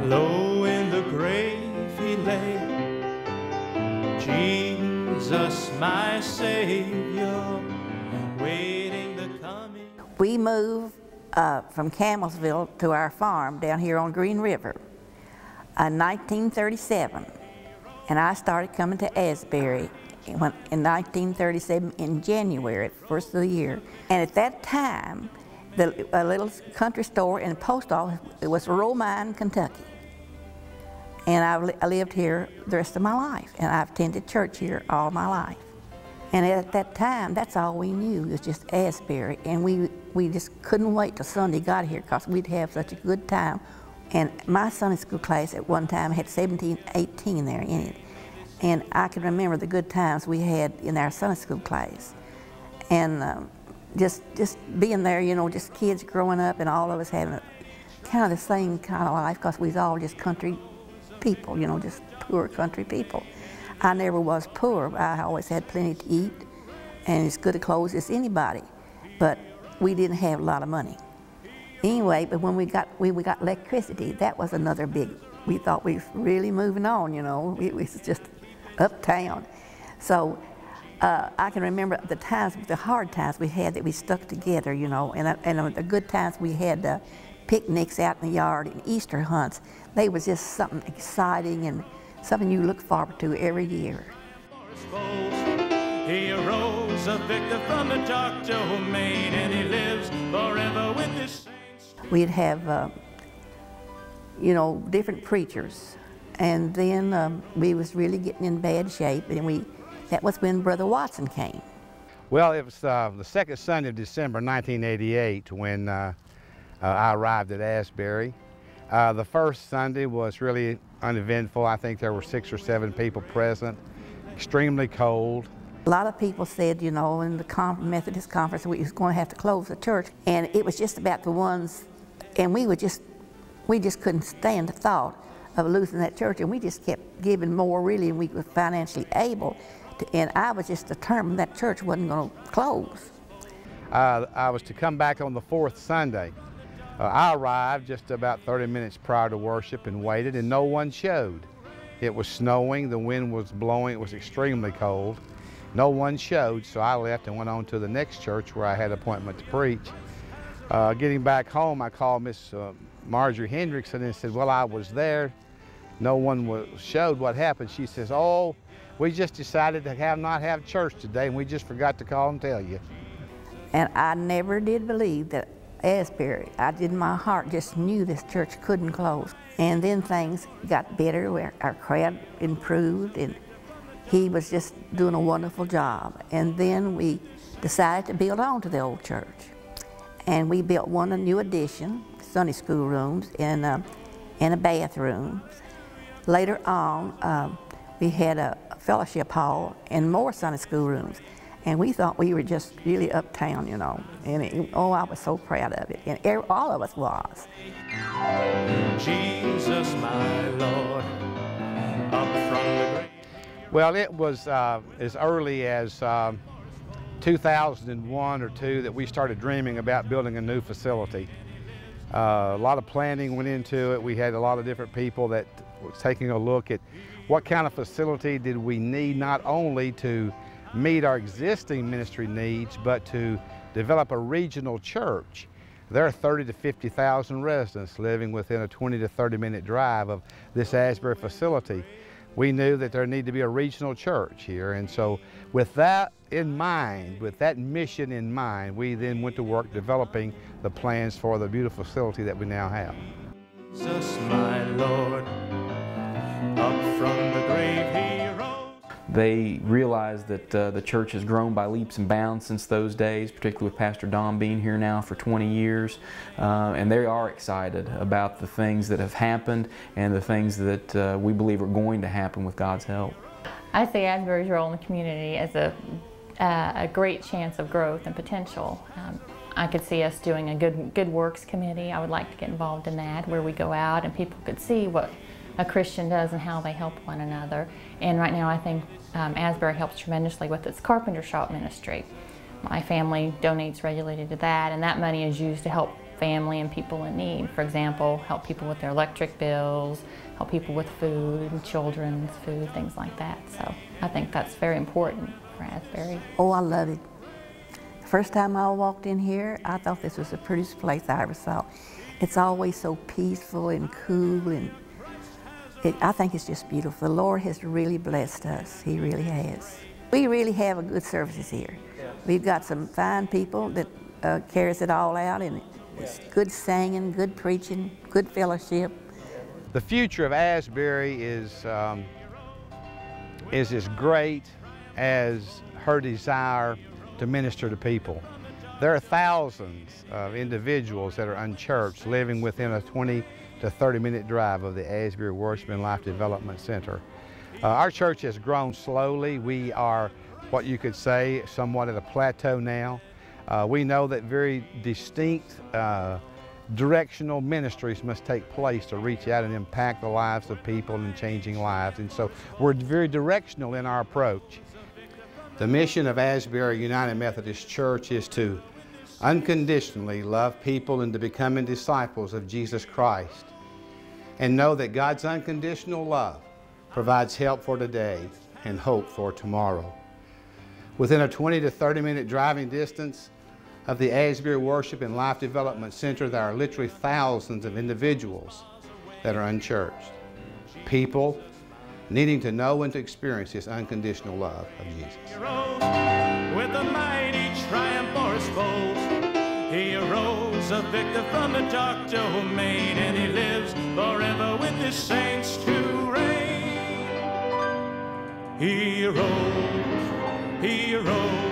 low in the grave he lay, Jesus my Savior, waiting the coming. We moved from Campbellsville to our farm down here on Green River in 1937, and I started coming to Asbury in 1937 in January, first of the year. And at that time, a little country store and post office, it was Romine, Kentucky. And I lived here the rest of my life, and I've attended church here all my life. And at that time, that's all we knew, was just Asbury. And we just couldn't wait till Sunday got here because we'd have such a good time. And my Sunday school class at one time had 17, 18 there in it. And I can remember the good times we had in our Sunday school class. And just being there, you know, just kids growing up and all of us having kind of the same kind of life because we was all just country people, you know, just poor country people. I never was poor. I always had plenty to eat and as good a clothes as anybody, but we didn't have a lot of money. Anyway, but when we got electricity, that was another big, we thought we was really moving on, you know. It was just uptown. So I can remember the times, the hard times we had that we stuck together, you know, and the good times we had picnics out in the yard and Easter hunts. They was just something exciting and something you look forward to every year. He arose a victor from the dark domain, and he lives forever with his saints. We'd have, you know, different preachers, and then we was really getting in bad shape, and that was when Brother Watson came. Well, it was the second Sunday of December 1988 when I arrived at Asbury. The first Sunday was really uneventful. I think there were 6 or 7 people present, extremely cold. A lot of people said, you know, in the Methodist conference we was going to have to close the church, and it was just about the ones, and we just couldn't stand the thought of losing that church, and we just kept giving more really, and we were financially able to, and I was just determined that church wasn't going to close. I was to come back on the 4th Sunday. I arrived just about 30 minutes prior to worship and waited, and no one showed. It was snowing, the wind was blowing, it was extremely cold. No one showed, so I left and went on to the next church where I had an appointment to preach. Getting back home, I called Miss Marjorie Hendrickson and said, well, I was there. No one showed what happened. She says, oh, we just decided to not have church today, and we just forgot to call and tell you. And I never did believe that Asbury, I did in my heart, just knew this church couldn't close. And then things got better, our crowd improved, and he was just doing a wonderful job. And then we decided to build on to the old church. And we built a new addition, Sunday school rooms, and a bathroom. Later on, we had a fellowship hall and more Sunday school rooms. And we thought we were just really uptown, you know. And oh, I was so proud of it. And all of us was. Jesus, my Lord, up from the grave. Well, it was as early as 2001 or 2 that we started dreaming about building a new facility. A lot of planning went into it. We had a lot of different people that was taking a look at what kind of facility did we need, not only to meet our existing ministry needs, but to develop a regional church. There are 30 to 50,000 residents living within a 20 to 30-minute drive of this Asbury facility. We knew that there needed to be a regional church here, and so with that in mind, with that mission in mind, we then went to work developing the plans for the beautiful facility that we now have. Jesus, my Lord, up from the grave he rose. They realize that the church has grown by leaps and bounds since those days, particularly with Pastor Don being here now for 20 years. And they are excited about the things that have happened and the things that we believe are going to happen with God's help. I see Asbury's role in the community as a great chance of growth and potential. I could see us doing a good works committee. I would like to get involved in that, where we go out and people could see what a Christian does and how they help one another. And right now I think Asbury helps tremendously with its carpenter shop ministry. My family donates regularly to that, and that money is used to help family and people in need. For example, help people with their electric bills, help people with food, children's food, things like that. So I think that's very important for Asbury. Oh, I love it. The first time I walked in here, I thought this was the prettiest place I ever saw. It's always so peaceful and cool, and I think it's just beautiful. The Lord has really blessed us. He really has. We really have a good services here. We've got some fine people that carries it all out, and it's good singing, good preaching, good fellowship. The future of Asbury is as great as her desire to minister to people. There are thousands of individuals that are unchurched living within a 20 to 30-minute drive of the Asbury Worship and Life Development Center. Our church has grown slowly. We are what you could say somewhat at a plateau now. We know that very distinct directional ministries must take place to reach out and impact the lives of people and changing lives. And so we're very directional in our approach. The mission of Asbury United Methodist Church is to unconditionally love people into becoming disciples of Jesus Christ, and know that God's unconditional love provides help for today and hope for tomorrow. Within a 20 to 30-minute driving distance of the Asbury Worship and Life Development Center, there are literally thousands of individuals that are unchurched. People needing to know and to experience this unconditional love of Jesus. With a mighty triumph for his foes, he arose a victor from the dark domain, and he lives forever with his saints to reign. He arose, he arose.